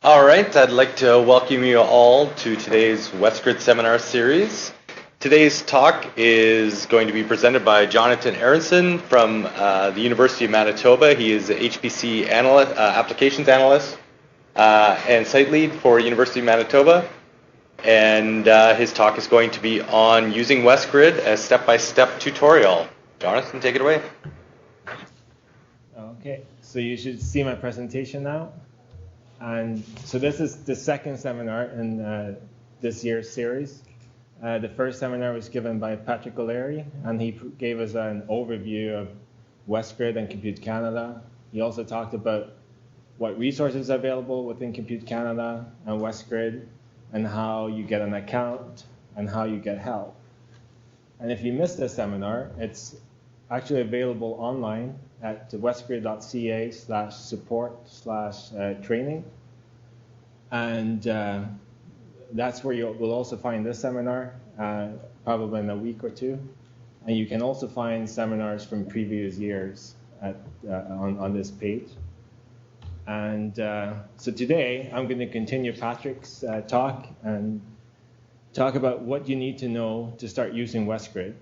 All right, I'd like to welcome you all to today's WestGrid seminar series. Today's talk is going to be presented by Jonatan Aronsson from the University of Manitoba. He is an HPC analyst, applications analyst and site lead for University of Manitoba. And his talk is going to be on using WestGrid as step-by-step tutorial. Jonatan, take it away. Okay, so you should see my presentation now. And so this is the second seminar in this year's series. The first seminar was given by Patrick O'Leary, and he gave us an overview of WestGrid and Compute Canada. He also talked about what resources are available within Compute Canada and WestGrid, and how you get an account and how you get help. And if you missed this seminar, it's actually available online at westgrid.ca/support/training. And that's where you will also find this seminar, probably in a week or two. And you can also find seminars from previous years on this page. And so today, I'm going to continue Patrick's talk and talk about what you need to know to start using WestGrid.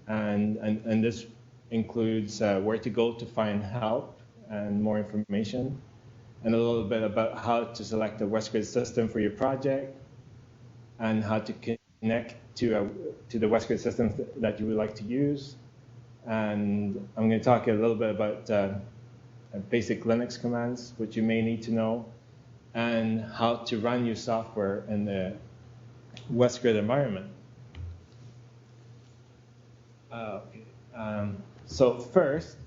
And this includes where to go to find help and more information, and a little bit about how to select a WestGrid system for your project, and how to connect to the WestGrid system that you would like to use. And I'm going to talk a little bit about basic Linux commands, which you may need to know, and how to run your software in the WestGrid environment. So first,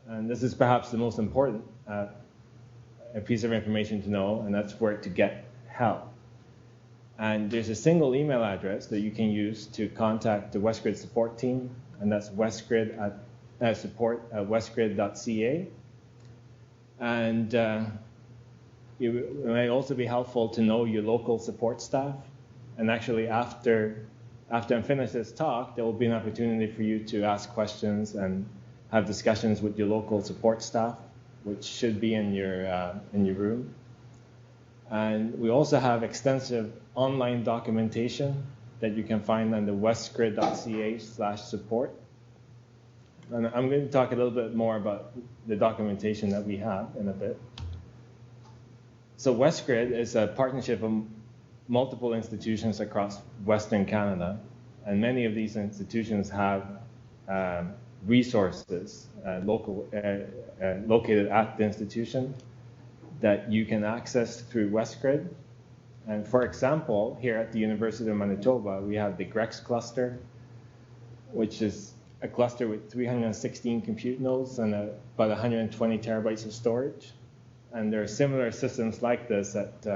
and this is perhaps the most important a piece of information to know, and that's where to get help. And there's a single email address that you can use to contact the WestGrid support team, and that's support@westgrid.ca. And it may also be helpful to know your local support staff. And actually, after I'm finished this talk, there will be an opportunity for you to ask questions and have discussions with your local support staff, which should be in your room. And we also have extensive online documentation that you can find on the westgrid.ca/support. And I'm going to talk a little bit more about the documentation that we have in a bit. So WestGrid is a partnership of multiple institutions across Western Canada, and many of these institutions have resources located at the institution that you can access through WestGrid. And for example, here at the University of Manitoba, we have the GREX cluster, which is a cluster with 316 compute nodes and about 120 terabytes of storage. And there are similar systems like this at,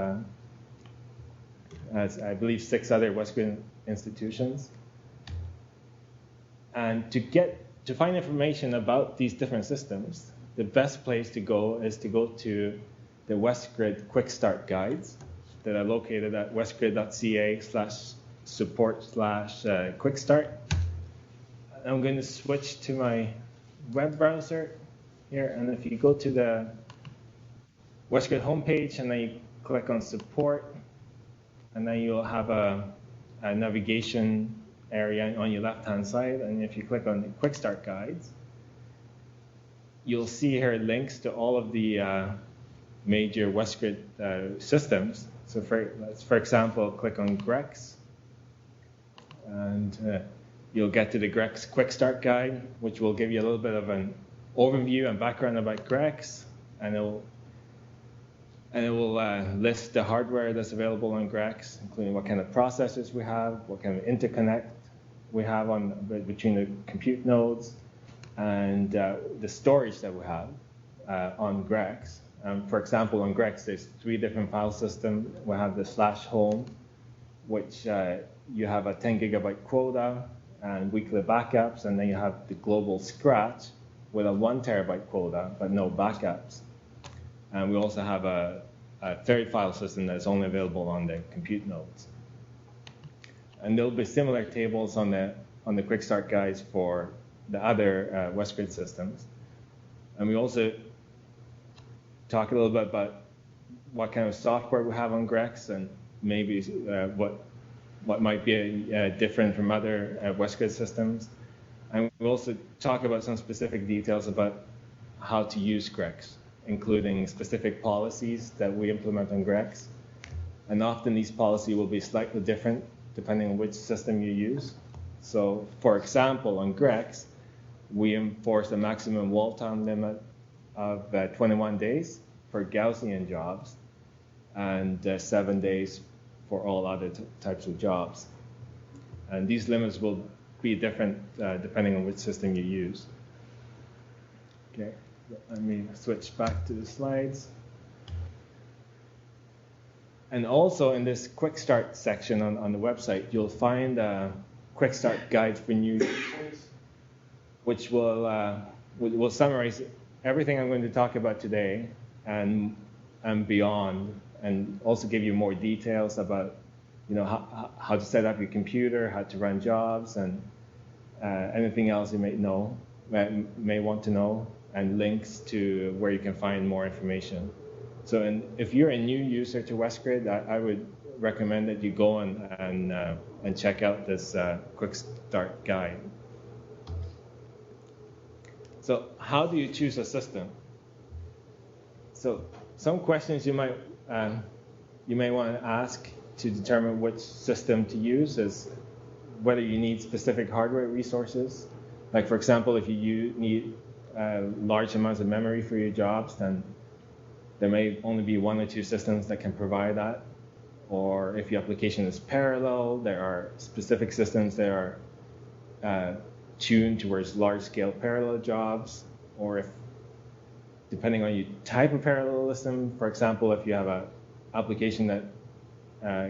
as I believe, 6 other WestGrid institutions. And to find information about these different systems, the best place to go is to go to the WestGrid Quick Start guides that are located at westgrid.ca/support/quickstart. I'm going to switch to my web browser here, and if you go to the WestGrid homepage and then you click on support, and then you'll have a navigation area on your left-hand side, and if you click on the Quick Start guides, you'll see here links to all of the major WestGrid systems. So for example, click on GREX, and you'll get to the GREX Quick Start guide, which will give you a little bit of an overview and background about GREX, and it will list the hardware that's available on GREX, including what kind of processors we have, what kind of interconnect we have between the compute nodes, and the storage that we have on GREX. For example, on GREX, there's 3 different file systems. We have the /home, which you have a 10 gigabyte quota and weekly backups, and then you have the global scratch with a 1 terabyte quota, but no backups. And we also have a third file system that's only available on the compute nodes. And there'll be similar tables on the Quick Start guides for the other WestGrid systems. And we also talk a little bit about what kind of software we have on Grex, and maybe what might be different from other WestGrid systems. And we'll also talk about some specific details about how to use Grex, including specific policies that we implement on Grex. And often these policies will be slightly different depending on which system you use. So for example, on Grex, we enforce a maximum wall time limit of 21 days for Gaussian jobs and 7 days for all other types of jobs. And these limits will be different depending on which system you use. Okay, let me switch back to the slides. And also in this quick start section on the website, you'll find a quick start guide for new users, which will summarize everything I'm going to talk about today and beyond, and also give you more details about how to set up your computer, how to run jobs, and anything else you may want to know, and links to where you can find more information. So if you're a new user to WestGrid, I would recommend that you go and check out this quick start guide. So how do you choose a system? So some questions you may want to ask to determine which system to use is whether you need specific hardware resources. Like for example, if you need large amounts of memory for your jobs, then there may only be 1 or 2 systems that can provide that. Or if your application is parallel, there are specific systems that are tuned towards large-scale parallel jobs. Or if, depending on your type of parallelism, for example, if you have an application that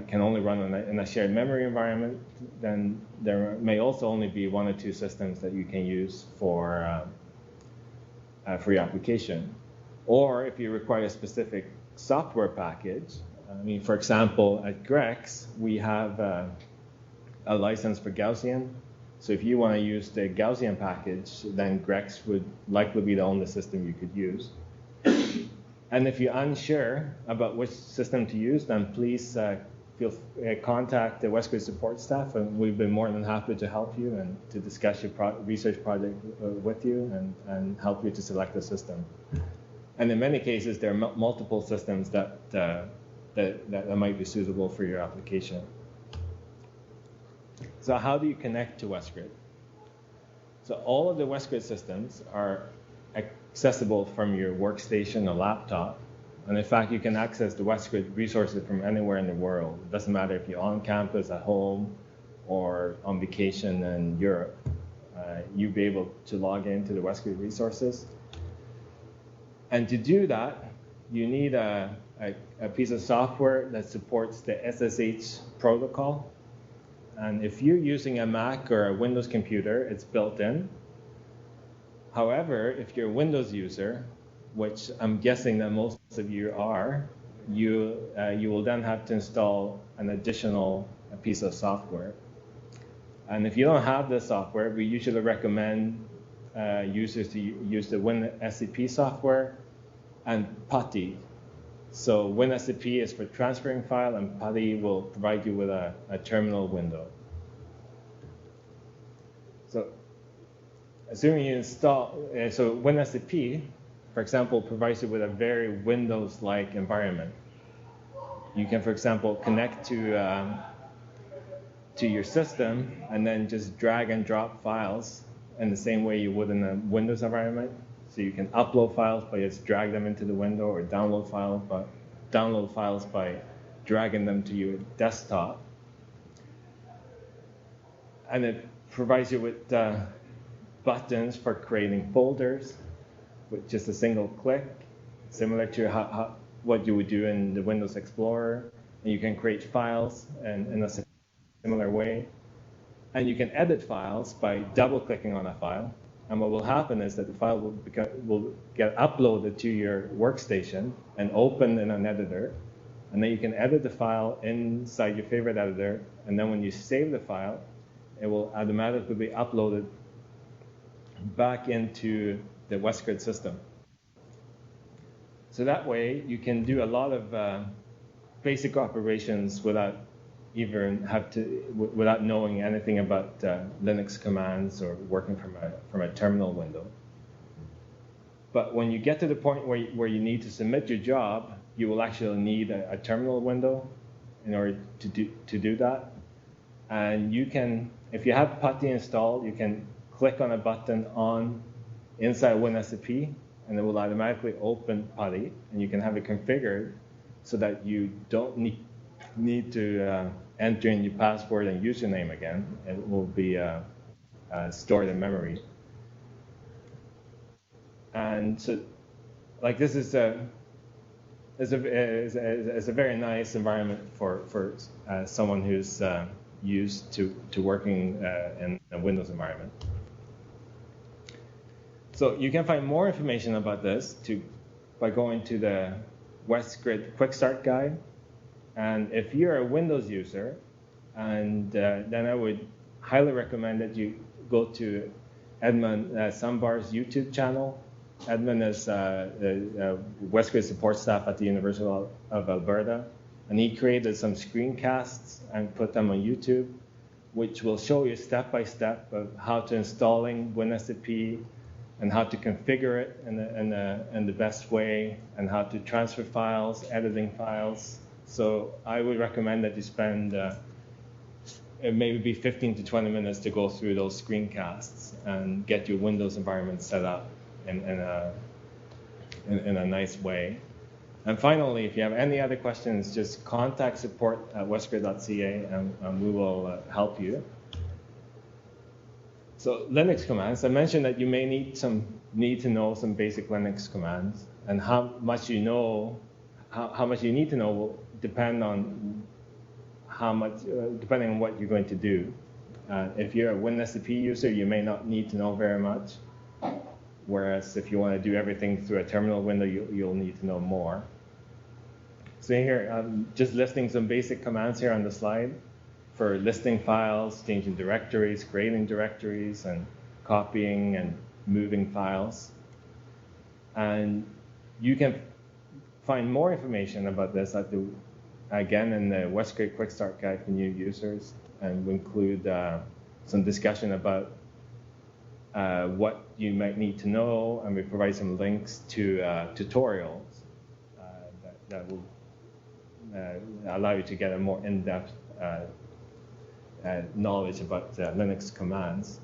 can only run in a shared memory environment, then there may also only be 1 or 2 systems that you can use for your application. Or if you require a specific software package, for example, at Grex, we have a license for Gaussian. So if you want to use the Gaussian package, then Grex would likely be the only system you could use. And if you're unsure about which system to use, then please contact the WestGrid support staff, and we've been more than happy to help you and to discuss your research project with you and help you to select a system. And in many cases, there are multiple systems that might be suitable for your application. So how do you connect to WestGrid? So all of the WestGrid systems are accessible from your workstation or laptop. And in fact, you can access the WestGrid resources from anywhere in the world. It doesn't matter if you're on campus, at home, or on vacation in Europe. You'll be able to log into the WestGrid resources. And to do that, you need a piece of software that supports the SSH protocol. And if you're using a Mac or a Windows computer, it's built in. However, if you're a Windows user, which I'm guessing that most of you are, you will then have to install an additional piece of software. And if you don't have this software, we usually recommend users to use the WinSCP software and PuTTY. So WinSCP is for transferring file, and PuTTY will provide you with a terminal window. So assuming you install, so WinSCP, for example, provides you with a very Windows-like environment. You can, for example, connect to your system and then just drag and drop files in the same way you would in a Windows environment. So you can upload files by just drag them into the window, or download files by dragging them to your desktop. And it provides you with buttons for creating folders with just a single click, similar to what you would do in the Windows Explorer. And you can create files in a similar way. And you can edit files by double-clicking on a file. And what will happen is that the file will get uploaded to your workstation and opened in an editor. And then you can edit the file inside your favorite editor. And then when you save the file, it will automatically be uploaded back into the WestGrid system. So that way you can do a lot of basic operations without without knowing anything about Linux commands or working from a terminal window. But when you get to the point where you need to submit your job, you will actually need a terminal window in order to do that. And you can, if you have PuTTY installed, you can click on a button inside WinSCP, and it will automatically open PuTTY, and you can have it configured so that you don't need to enter in your password and username again. It will be stored in memory. And so, like, this is a very nice environment for someone who's used to working in a Windows environment. So you can find more information about this by going to the WestGrid Quick Start Guide. And if you're a Windows user, then I would highly recommend that you go to Edmund Sambar's YouTube channel. Edmund is WestGrid support staff at the University of Alberta, and he created some screencasts and put them on YouTube, which will show you step by step of how to installing WinSCP and how to configure it in the best way, and how to transfer files, editing files. So I would recommend that you spend maybe 15 to 20 minutes to go through those screencasts and get your Windows environment set up in a nice way. And finally, if you have any other questions, just contact support@westgrid.ca and we will help you. So Linux commands, I mentioned that you may need to know some basic Linux commands, and how much you need to know will depend on depending on what you're going to do. If you're a WinSCP user, you may not need to know very much. Whereas if you want to do everything through a terminal window, you'll need to know more. So here, I'm just listing some basic commands here on the slide for listing files, changing directories, creating directories, and copying and moving files. And you can find more information about this again in the WestGrid Quick Start Guide for new users, and we include some discussion about what you might need to know, and we provide some links to tutorials that will allow you to get a more in-depth knowledge about Linux commands.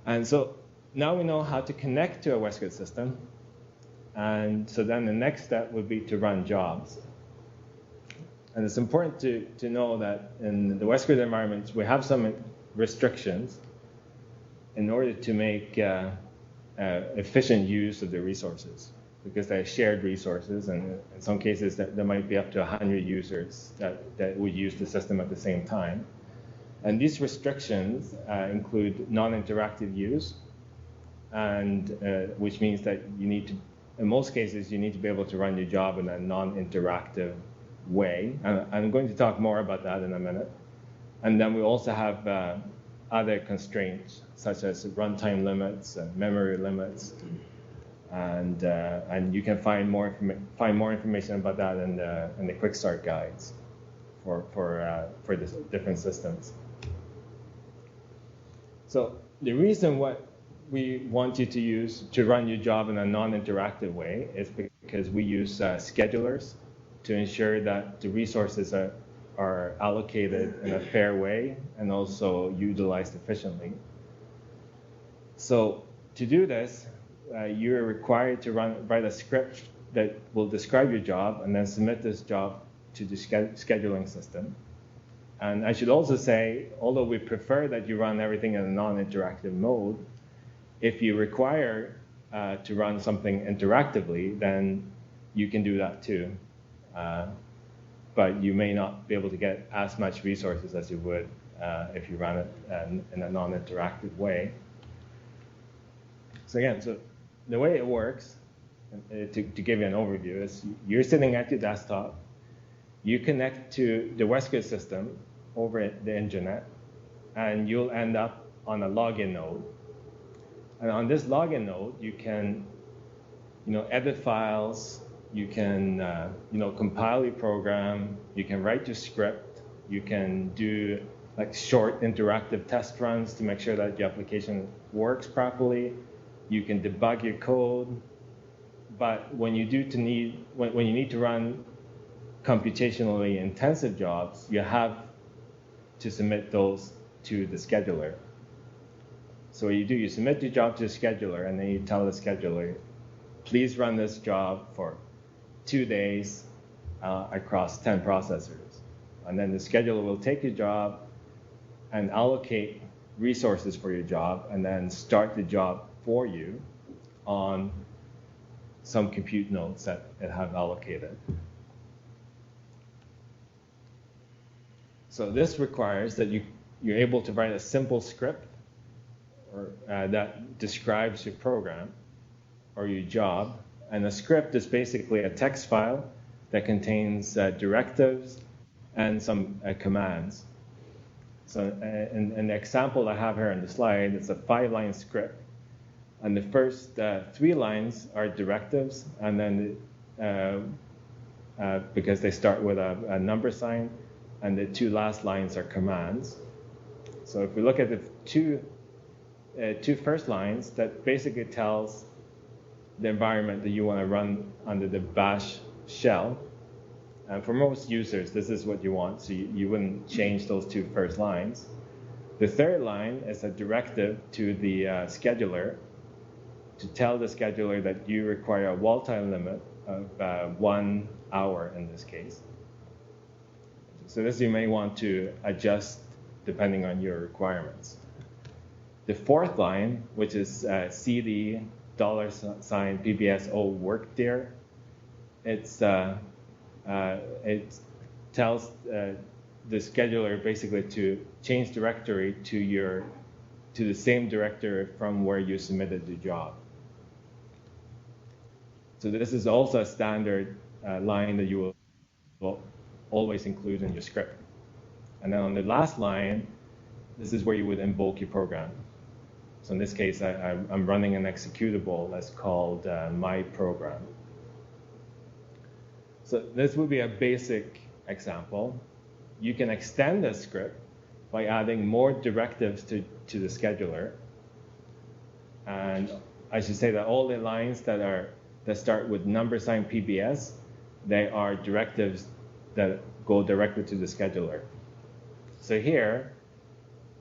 And so now we know how to connect to a WestGrid system, and so then the next step would be to run jobs. And it's important to know that in the WestGrid environments, we have some restrictions in order to make efficient use of the resources, because they're shared resources, and in some cases there might be up to 100 users that would use the system at the same time. And these restrictions include non-interactive use, and which means that you need to, in most cases, you need to be able to run your job in a non-interactive way. And I'm going to talk more about that in a minute. And then we also have other constraints, such as runtime limits and memory limits, and you can find more information about that in the Quick Start guides for the different systems. So the reason what we want you to use to run your job in a non-interactive way is because we use schedulers to ensure that the resources are allocated in a fair way and also utilized efficiently. So to do this, you're required to write a script that will describe your job and then submit this job to the scheduling system. And I should also say, although we prefer that you run everything in a non-interactive mode, if you require to run something interactively, then you can do that too. But you may not be able to get as much resources as you would if you run it in a non-interactive way. So again, so the way it works, to give you an overview, is you're sitting at your desktop, you connect to the WestGrid system over the internet, and you'll end up on a login node. And on this login node, you can edit files. You can, compile your program. You can write your script. You can do like short interactive test runs to make sure that your application works properly. You can debug your code. But when you need to run computationally intensive jobs, you have to submit those to the scheduler. So what you submit your job to the scheduler, and then you tell the scheduler, please run this job for 2 days across 10 processors. And then the scheduler will take your job and allocate resources for your job, and then start the job for you on some compute nodes that it have allocated. So this requires that you're able to write a simple script that describes your program or your job. And a script is basically a text file that contains directives and some commands. So in the example I have here on the slide, it's a 5-line script. And the first 3 lines are directives, and then because they start with a number sign, and the 2 last lines are commands. So if we look at the two first lines, that basically tells the environment that you want to run under the bash shell. And for most users, this is what you want, so you wouldn't change those 2 first lines. The third line is a directive to the scheduler to tell the scheduler that you require a wall time limit of 1 hour in this case. So this you may want to adjust depending on your requirements. The fourth line, which is CD $PBSO work dir, it tells the scheduler basically to change directory to the same directory from where you submitted the job. So this is also a standard line that you will always include in your script. And then on the last line, this is where you would invoke your program. So in this case, I'm running an executable that's called my program. So this would be a basic example. You can extend this script by adding more directives to the scheduler. And I should say that all the lines that start with number sign PBS, they are directives that go directly to the scheduler. So here,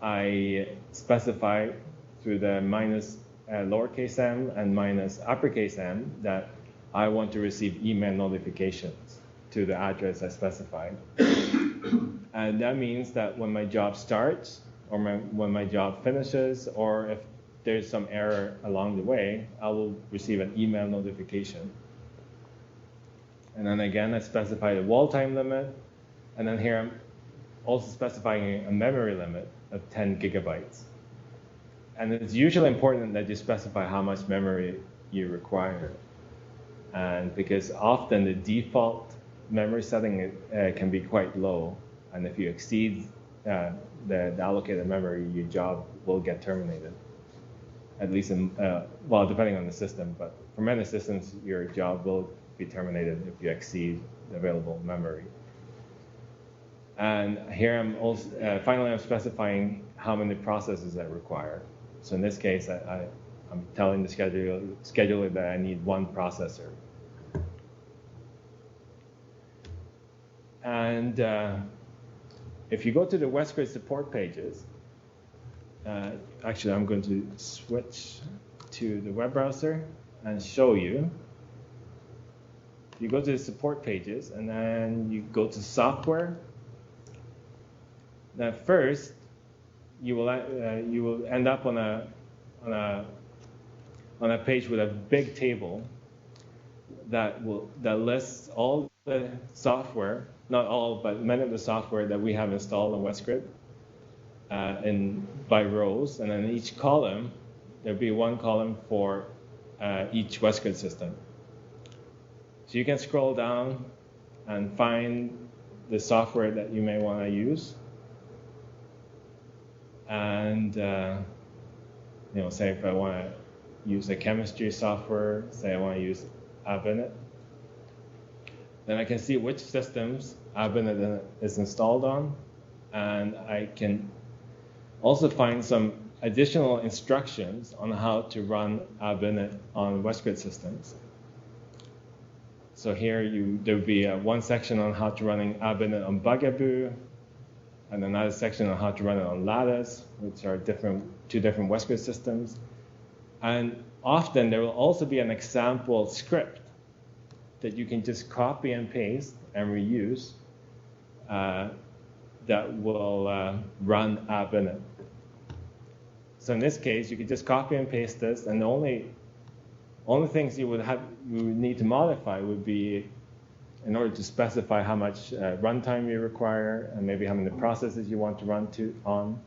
I specify through the minus lowercase m and minus uppercase m that I want to receive email notifications to the address I specified. And that means that when my job starts, or when my job finishes, or if there's some error along the way, I will receive an email notification. And then again, I specify the wall time limit. And then here I'm also specifying a memory limit of 10 gigabytes. And it's usually important that you specify how much memory you require. And because often the default memory setting can be quite low. And if you exceed the allocated memory, your job will get terminated. At least depending on the system, but for many systems, your job will be terminated if you exceed the available memory. And here I'm also, finally I'm specifying how many processes I require. So in this case, I'm telling the scheduler that I need 1 processor. And if you go to the WestGrid support pages, actually I'm going to switch to the web browser and show you. You go to the support pages, and then you go to software. Now first, you will end up on a page with a big table that lists all the software, not all, but many of the software that we have installed on WestGrid by rows, and then in each column there'll be 1 column for each WestGrid system. So you can scroll down and find the software that you may want to use. And say if I want to use a chemistry software, say I want to use Abinit, then I can see which systems Abinit is installed on, and I can also find some additional instructions on how to run Abinit on WestGrid systems. So here there would be one section on how to run Abinit on Bugaboo, and another section on how to run it on Lattice, which are two different WestGrid systems. And often there will also be an example script that you can just copy and paste and reuse that will run Abinit. So in this case, you could just copy and paste this, and the only things you would need to modify would be in order to specify how much runtime you require, and maybe how many processes you want to run on,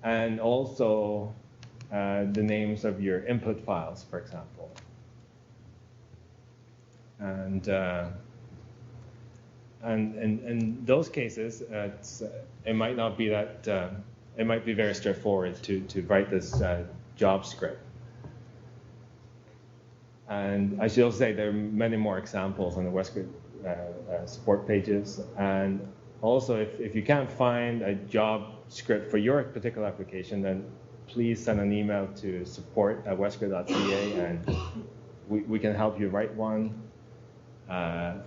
and also the names of your input files, for example. And in those cases, it might not be that. It might be very straightforward to write this job script. And I should also say there are many more examples on the WestGrid support pages. And also, if you can't find a job script for your particular application, then please send an email to support@westgrid.ca, and we can help you write one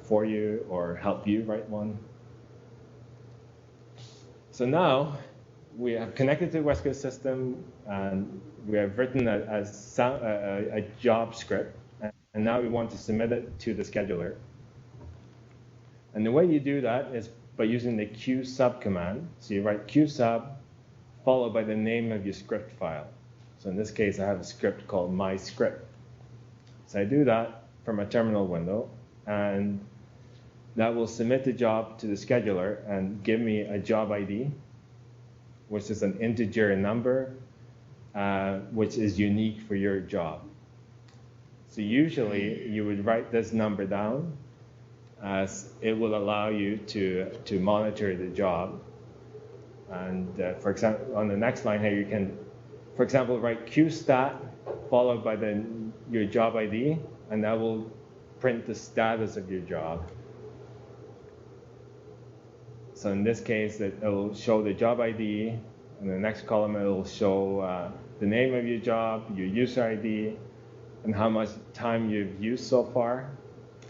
for you, or help you write one. So now we have connected to the WestGrid system, and we have written a job script, and now we want to submit it to the scheduler. And the way you do that is by using the qsub command. So you write qsub followed by the name of your script file. So in this case, I have a script called myscript. So I do that from a terminal window, and that will submit the job to the scheduler and give me a job ID, which is an integer number, which is unique for your job. So usually you would write this number down, as it will allow you to monitor the job. And for example, on the next line here, you can, for example, write qstat followed by your job ID, and that will print the status of your job. So in this case, it will show the job ID. In the next column, it will show the name of your job, your user ID, and how much time you've used so far,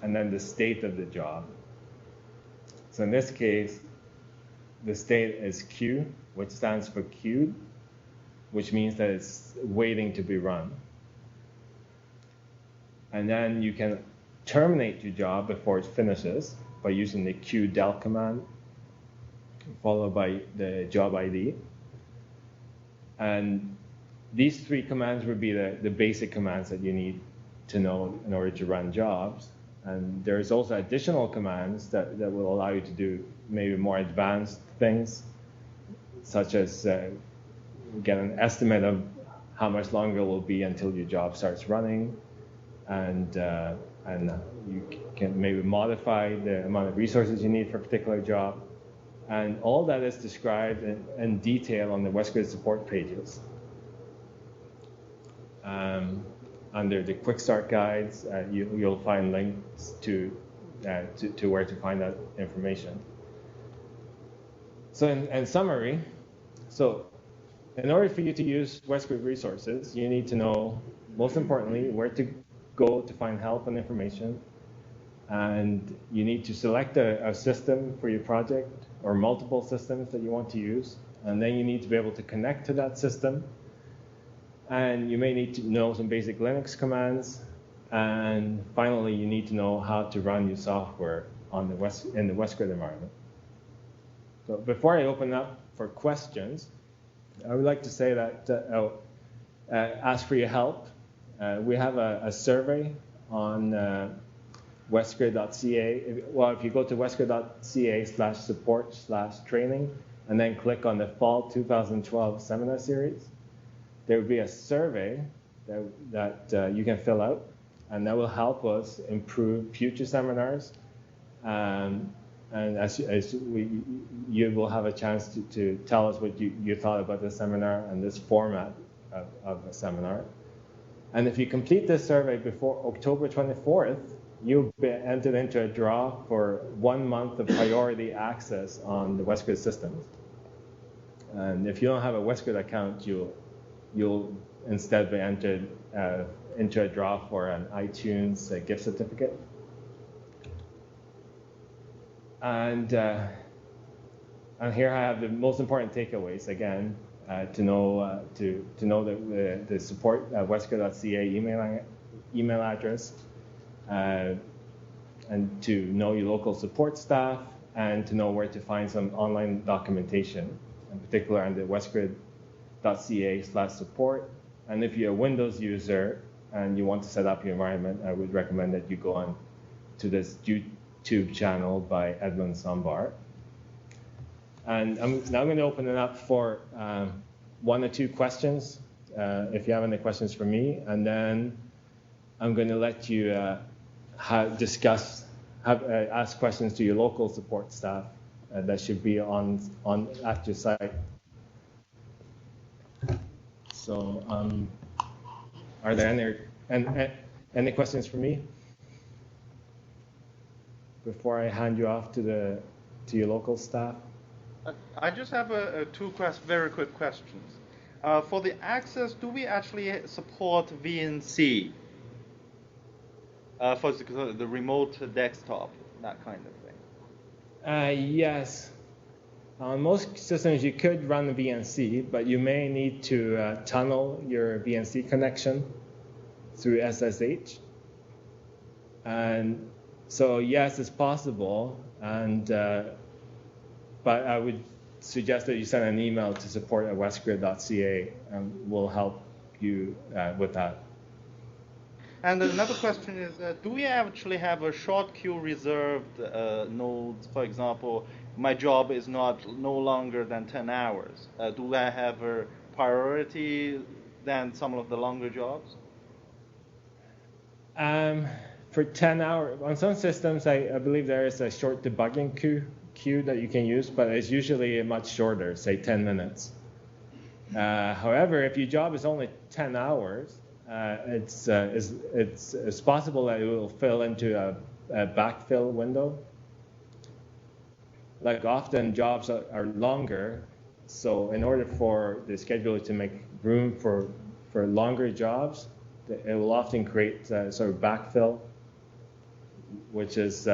and then the state of the job. So in this case, the state is queue, which stands for queued, which means that it's waiting to be run. And then you can terminate your job before it finishes by using the qdel command, followed by the job ID. And these three commands would be the basic commands that you need to know in order to run jobs. And there's also additional commands that will allow you to do maybe more advanced things, such as get an estimate of how much longer it will be until your job starts running, and you can maybe modify the amount of resources you need for a particular job. And all that is described in detail on the WestGrid support pages. Under the quick start guides, you'll find links to where to find that information. So in summary, in order for you to use WestGrid resources, you need to know, most importantly, where to go to find help and information. And you need to select a system for your project, or multiple systems that you want to use. And then you need to be able to connect to that system. And you may need to know some basic Linux commands. And finally, you need to know how to run your software in the WestGrid environment. So before I open up for questions, I would like to say that ask for your help. We have a survey on westgrid.ca. Well, if you go to westgrid.ca/support/training and then click on the Fall 2012 Seminar Series, there will be a survey that you can fill out, and that will help us improve future seminars. And you will have a chance to tell us what you thought about this seminar and this format of a seminar. And if you complete this survey before October 24th, you'll be entered into a draw for 1 month of priority access on the WestGrid systems. And if you don't have a WestGrid account, you'll instead be entered into a draw for an iTunes gift certificate. And here I have the most important takeaways again. To know the support westgrid.ca email address, and to know your local support staff, and to know where to find some online documentation, in particular on the westgrid.ca/support. And if you're a Windows user and you want to set up your environment, I would recommend that you go on to this YouTube channel by Edmund Sambar. And I'm now going to open it up for 1 or 2 questions, if you have any questions for me. And then I'm going to let you ask questions to your local support staff that should be at your site. So, are there any questions for me before I hand you off to your local staff? I just have two very quick questions. For the access, do we actually support VNC for the remote desktop, that kind of thing? Yes. On most systems, you could run the VNC, but you may need to tunnel your VNC connection through SSH. And so, yes, it's possible. And but I would suggest that you send an email to support@westgrid.ca, and we'll help you with that. And another question is, do we actually have a short queue reserved nodes? For example, my job is no longer than 10 hours. Do I have a priority than some of the longer jobs? For 10 hours, on some systems, I believe there is a short debugging queue that you can use, but it's usually much shorter, say 10 minutes. However, if your job is only 10 hours, it's possible that it will fill into a backfill window. Like often jobs are longer, so in order for the scheduler to make room for longer jobs, it will often create sort of backfill, which is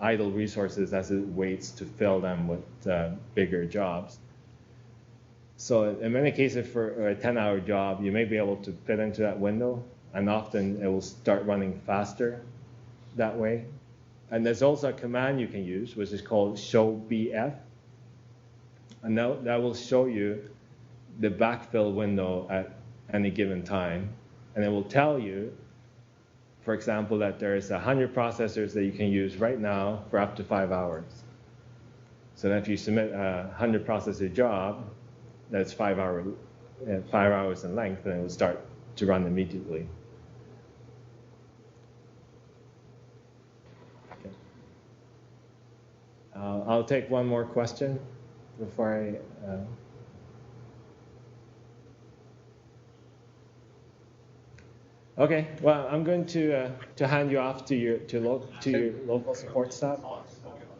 idle resources as it waits to fill them with bigger jobs. So in many cases, for a 10-hour job, you may be able to fit into that window, and often it will start running faster that way. And there's also a command you can use, which is called showbf, and that will show you the backfill window at any given time, and it will tell you, for example, that there's 100 processors that you can use right now for up to 5 hours. So then if you submit a 100 processor job that's 5 hours in length, then it will start to run immediately. Okay. I'll take one more question before I. Okay, well, I'm going to hand you off to your local support staff.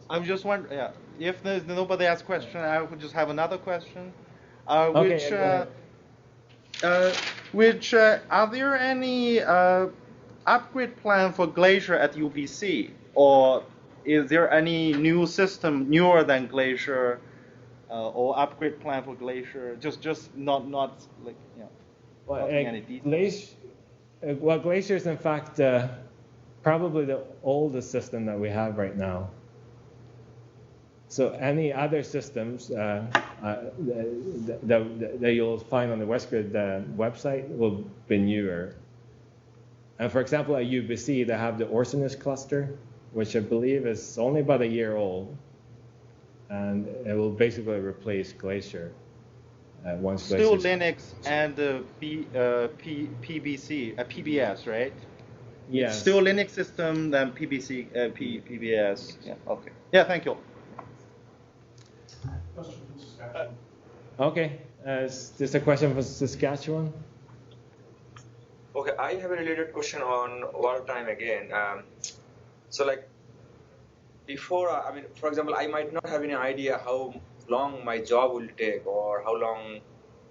I'm just wondering, if there's nobody asks question, I would just have another question. Are there any upgrade plan for Glacier at UBC, or is there any new system newer than Glacier, or upgrade plan for Glacier? Just not like not any details. Glacier is in fact probably the oldest system that we have right now. So any other systems that you'll find on the WestGrid website will be newer. And for example, at UBC, they have the Aronsson cluster, which I believe is only about a year old, and it will basically replace Glacier. Once still Glacier's Linux and PBS, right? Yeah. Still Linux system than PBS. Yeah. Okay. Yeah. Thank you. Okay. Is this a question for Saskatchewan? Okay, I I have a related question on wall time again. So like before, I mean, for example, I might not have any idea how long my job will take, or how long,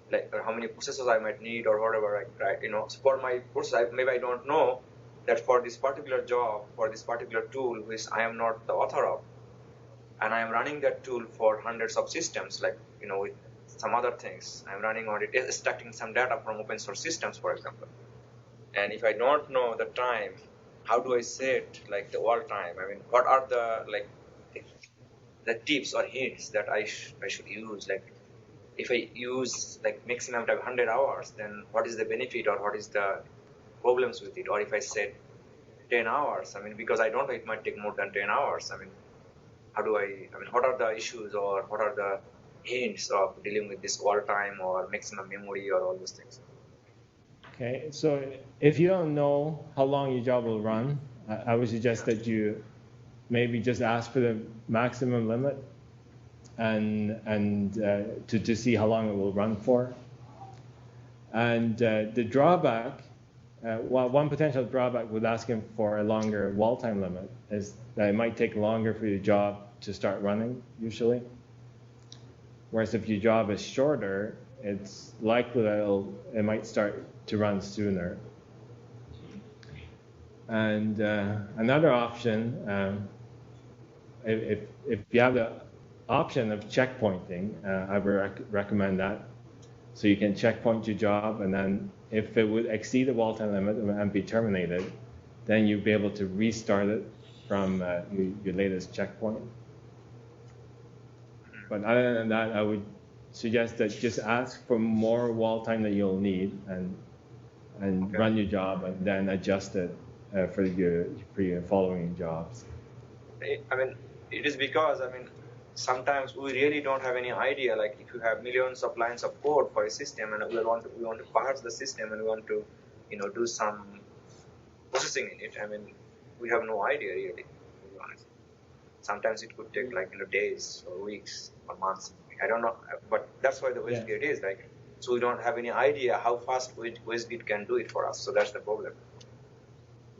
like, or how many processors I might need, or whatever, right? You know, so for my process, maybe I don't know that for this particular job, for this particular tool, which I am not the author of, and I am running that tool for hundreds of systems, like, you know, with some other things. I'm running on it, extracting some data from open source systems, for example. And if I don't know the time, how do I set like the wall time? I mean, what are the like the tips or hints that I should use? Like, if I use like maximum time 100 hours, then what is the benefit or what is the problems with it? Or if I set 10 hours, I mean, because I don't know, it might take more than 10 hours. I mean, how do I mean, what are the issues or what are the hints of dealing with this wall time or maximum memory or all those things? Okay, so if you don't know how long your job will run, I would suggest that you maybe just ask for the maximum limit and to see how long it will run for. And the drawback, one potential drawback with asking for a longer wall time limit is that it might take longer for your job to start running, usually. Whereas if your job is shorter, it's likely that it might start to run sooner. And another option, if you have the option of checkpointing, I would recommend that. So you can checkpoint your job, and then if it would exceed the wall time limit and be terminated, then you'll be able to restart it from your latest checkpoint. But other than that, I would suggest that just ask for more wall time that you'll need, and okay, run your job, and then adjust it for your following jobs. I mean, it is because, I mean, sometimes we really don't have any idea. Like, if you have millions of lines of code for a system, and we want to parse the system, and we want to, you know, do some processing in it. I mean, we have no idea really, to be honest. Sometimes it could take like, you know, days or weeks or months. I don't know, but that's why the WestGrid is like. So we don't have any idea how fast WestGrid can do it for us. So that's the problem.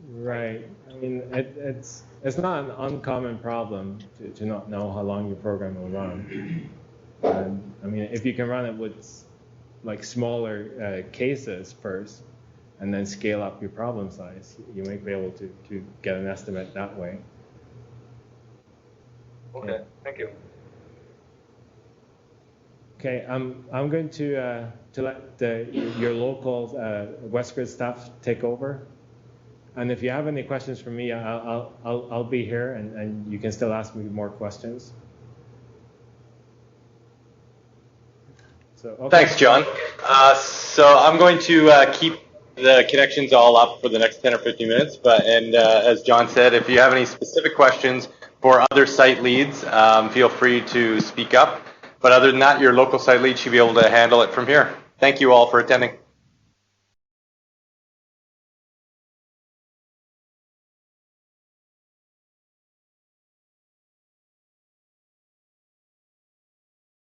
Right. I mean, it's not an uncommon problem to not know how long your program will run. And, I mean, if you can run it with like smaller cases first, and then scale up your problem size, you might be able to get an estimate that way. Okay, yeah. Thank you. Okay, I'm going to let your local WestGrid staff take over. And if you have any questions for me, I'll be here, and you can still ask me more questions. So, okay. Thanks, John. So I'm going to keep the connections all up for the next 10 or 15 minutes. And as John said, if you have any specific questions for other site leads, feel free to speak up. But other than that, your local site lead should be able to handle it from here. Thank you all for attending.